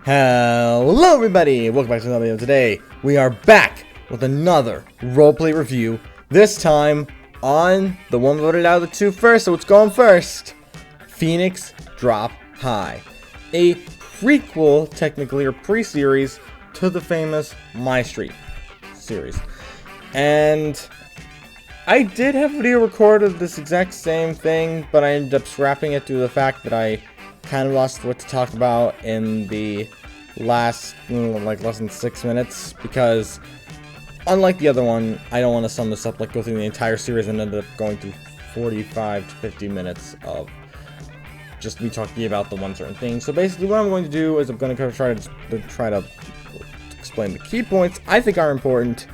Hello everybody, welcome back to another video. Today we are back with another roleplay review, this time on the one voted out of the two first. So what's going first? Phoenix Drop High, a prequel technically, or pre-series to the famous Mystreet series. And I did have a video recorded of this exact same thing, but I ended up scrapping it due to the fact that I kind of lost what to talk about in the last, less than 6 minutes, because unlike the other one, I don't want to sum this up, go through the entire series and end up going through 45 to 50 minutes of just me talking about the one certain thing. So basically what I'm going to do is I'm going to try to explain the key points I think are important,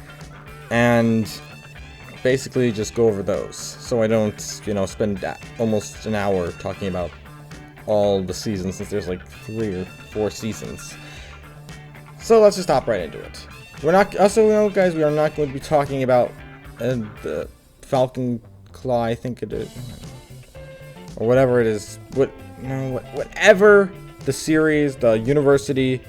and basically just go over those, so I don't, spend almost an hour talking about all the seasons, since there's 3 or 4 seasons. So let's just hop right into it. We're not, also, guys, we are not going to be talking about the Falcon Claw, I think it is, or whatever it is. Whatever the series, the university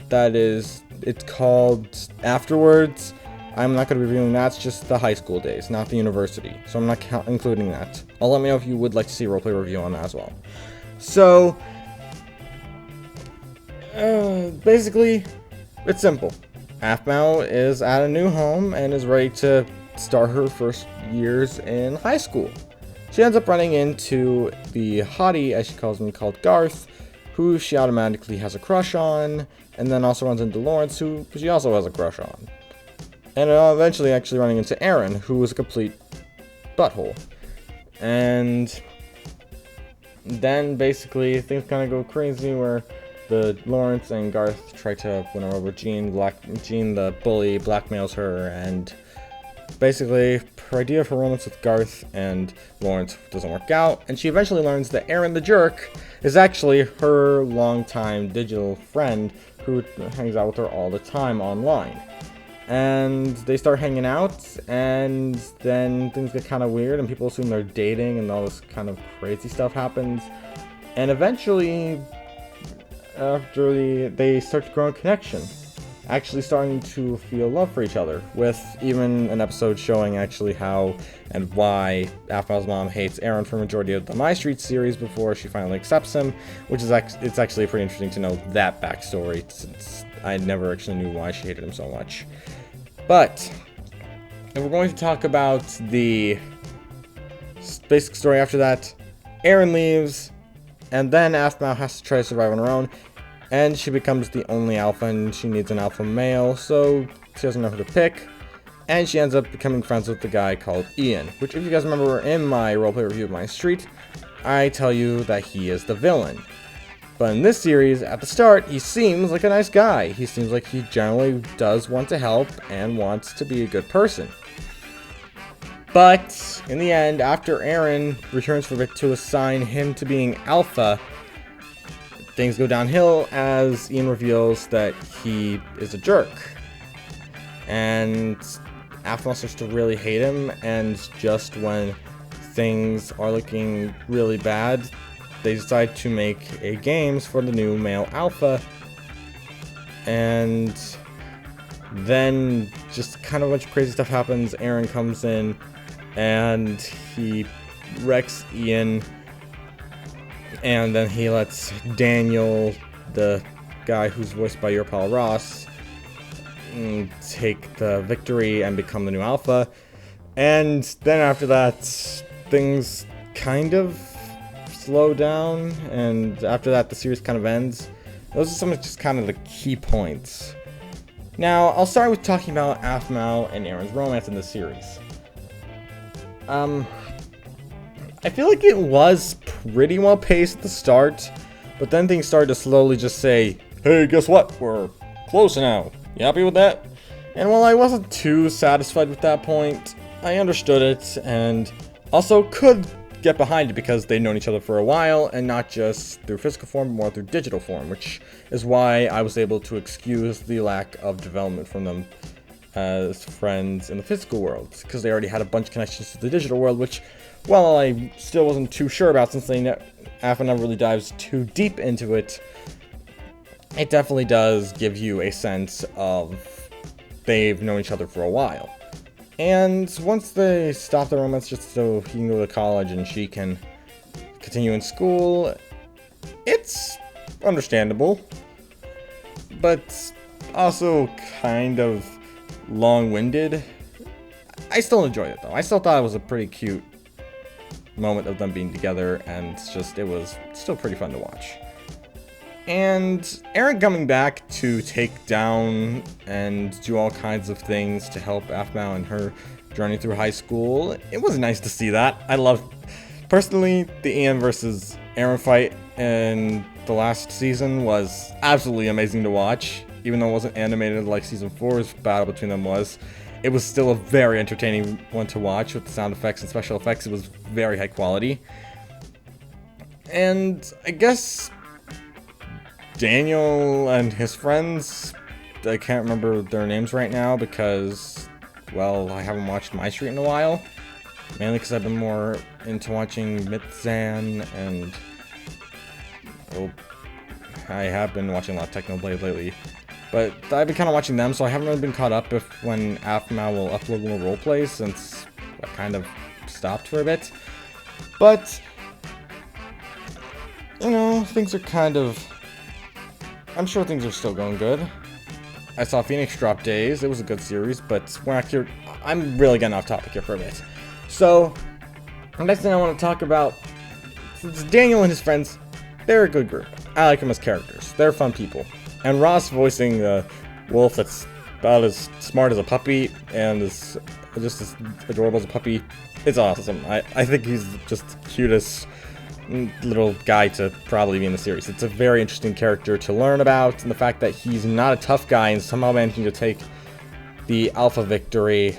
that is, it's called afterwards. I'm not going to be reviewing that. It's just the high school days, not the university. So I'm not including that. Let me know if you would like to see a roleplay review on that as well. So, basically, it's simple. Aphmau is at a new home and is ready to start her first years in high school. She ends up running into the hottie, as she calls him, called Garth, who she automatically has a crush on, and then also runs into Lawrence, who she also has a crush on. And eventually actually running into Aaron, who was a complete butthole. And then basically things kind of go crazy, where the Lawrence and Garth try to win her over. Jean, the bully, blackmails her, and basically her idea of her romance with Garth and Lawrence doesn't work out, and she eventually learns that Aaron the jerk is actually her longtime digital friend who hangs out with her all the time online. And they start hanging out, and then things get kind of weird, and people assume they're dating, and all this kind of crazy stuff happens. And eventually, after they start to grow a connection, actually starting to feel love for each other, with even an episode showing actually how and why Aphmau's mom hates Aaron for the majority of the Mystreet series before she finally accepts him, which is it's actually pretty interesting to know that backstory, since I never actually knew why she hated him so much. But if we're going to talk about the basic story after that, Aaron leaves, and then Aphmau has to try to survive on her own, and she becomes the only alpha, and she needs an alpha male, so she doesn't know who to pick, and she ends up becoming friends with the guy called Ian, which, if you guys remember in my roleplay review of Mystreet, I tell you that he is the villain. But in this series, at the start, he seems like a nice guy. He seems like he generally does want to help and wants to be a good person. But in the end, after Aaron returns for it to assign him to being alpha, things go downhill as Ian reveals that he is a jerk. And Aphmau starts to really hate him, and just when things are looking really bad, they decide to make a games for the new male alpha, and then just kind of a bunch of crazy stuff happens. Aaron comes in, and he wrecks Ian, and then he lets Daniel, the guy who's voiced by your pal Ross, take the victory and become the new alpha. And then after that, things kind of slow down, and after that the series kind of ends. Those are some of just kind of the key points. Now I'll start with talking about Aphmau and Aaron's romance in this series. I feel like it was pretty well paced at the start, but then things started to slowly just say, hey, guess what, we're close now, you happy with that? And while I wasn't too satisfied with that point, I understood it, and also could get behind it because they'd known each other for a while, and not just through physical form, but more through digital form, which is why I was able to excuse the lack of development from them as friends in the physical world, because they already had a bunch of connections to the digital world, which, well, I still wasn't too sure about, since Aphmau never really dives too deep into it. it definitely does give you a sense of they've known each other for a while. And once they stop the romance just so he can go to college and she can continue in school, it's understandable, but also kind of long-winded. I still enjoyed it though. I still thought it was a pretty cute moment of them being together, and it was still pretty fun to watch. And Eren coming back to take down and do all kinds of things to help Aphmau in her journey through high school, it was nice to see that. I love, personally, the Ian versus Eren fight in the last season was absolutely amazing to watch. Even though it wasn't animated like Season 4's battle between them was, it was still a very entertaining one to watch with the sound effects and special effects. It was very high quality. And I guess Daniel and his friends, I can't remember their names right now because, well, I haven't watched Mystreet in a while. Mainly because I've been more into watching Mitzan and, oh, I have been watching a lot of Technoblade lately. But I've been kind of watching them, so I haven't really been caught up when Aphmau will upload more roleplays since I kind of stopped for a bit. But, you know, things are kind of, I'm sure things are still going good. I saw Phoenix drop Days. It was a good series, but we're not here. I'm really getting off topic here for a bit. So, the next thing I want to talk about is Daniel and his friends. They're a good group. I like them as characters. They're fun people. And Ross voicing the wolf that's about as smart as a puppy and is just as adorable as a puppy. It's awesome. I think he's just the cutest little guy to probably be in the series. It's a very interesting character to learn about, and the fact that he's not a tough guy and somehow managing to take the alpha victory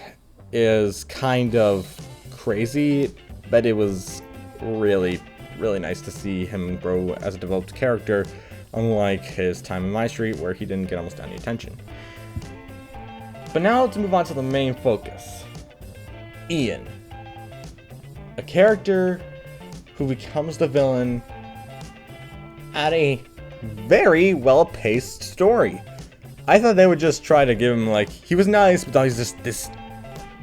is kind of crazy, but it was really, really nice to see him grow as a developed character, unlike his time in Mystreet where he didn't get almost any attention. But now let's move on to the main focus. Ian. A character who becomes the villain at a very well-paced story. I thought they would just try to give him, like, he was nice, but he's just this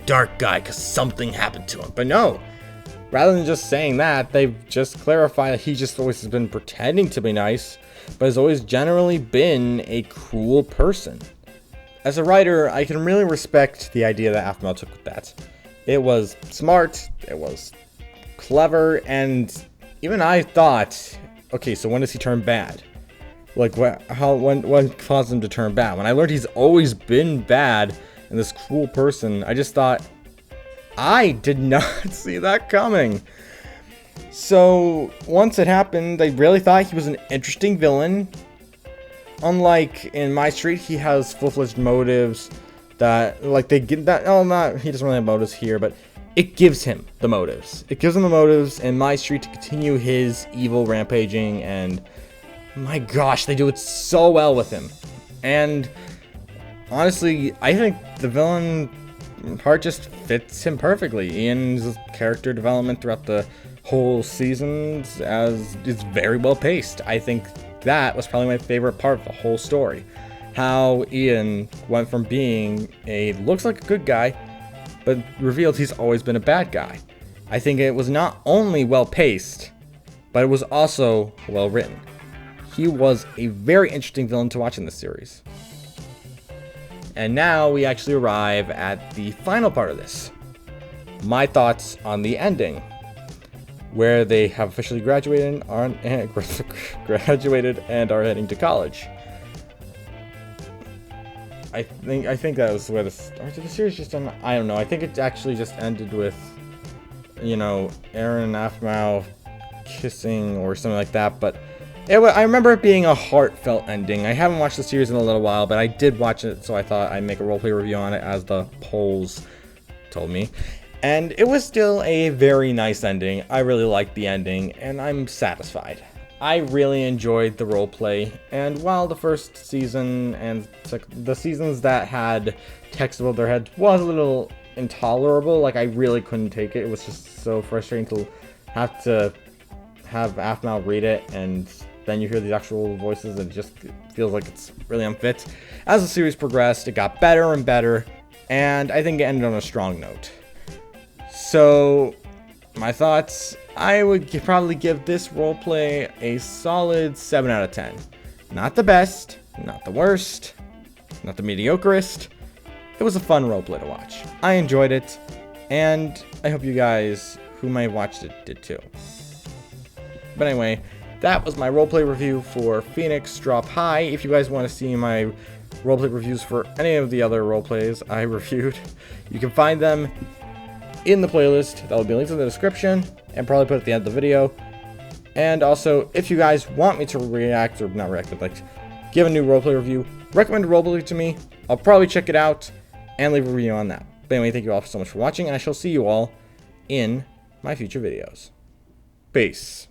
dark guy because something happened to him. But no, rather than just saying that, they've just clarified that he just always has been pretending to be nice, but has always generally been a cruel person. As a writer, I can really respect the idea that Aphmau took with that. It was smart, it was clever, and even I thought, okay, so when does he turn bad? Like, when caused him to turn bad? When I learned he's always been bad and this cruel person, I just thought, I did not see that coming. So, once it happened, I really thought he was an interesting villain. Unlike in Mystreet, he has full-fledged motives that, like, they get that, oh, not, he doesn't really have motives here, but it gives him the motives. It gives him the motives in Mystreet to continue his evil rampaging, and my gosh, they do it so well with him. And honestly, I think the villain part just fits him perfectly. Ian's character development throughout the whole seasons is very well paced. I think that was probably my favorite part of the whole story. How Ian went from being looks like a good guy, but revealed he's always been a bad guy. I think it was not only well paced, but it was also well written. He was a very interesting villain to watch in this series. And now we actually arrive at the final part of this. My thoughts on the ending, where they have officially graduated and are heading to college. I think that was where or did the series just end? I don't know. I think it actually just ended with, you know, Eren and Aphmau kissing or something like that. But I remember it being a heartfelt ending. I haven't watched the series in a little while, but I did watch it, so I thought I'd make a roleplay review on it as the polls told me. And it was still a very nice ending. I really liked the ending, and I'm satisfied. I really enjoyed the roleplay, and while the first season and the seasons that had text above their heads was a little intolerable, like I really couldn't take it. It was just so frustrating to have Aphmau read it and then you hear the actual voices and it just feels like it's really unfit. As the series progressed, it got better and better, and I think it ended on a strong note. So, my thoughts, I would probably give this roleplay a solid 7 out of 10. Not the best, not the worst, not the mediocrest. It was a fun roleplay to watch. I enjoyed it, and I hope you guys who might have watched it did too. But anyway, that was my roleplay review for Phoenix Drop High. If you guys want to see my roleplay reviews for any of the other roleplays I reviewed, you can find them in the playlist. That will be linked in the description and probably put at the end of the video. And also, if you guys want me to react, or not react, but like give a new roleplay review, recommend a roleplay to me. I'll probably check it out and leave a review on that. But anyway, thank you all so much for watching, and I shall see you all in my future videos. Peace.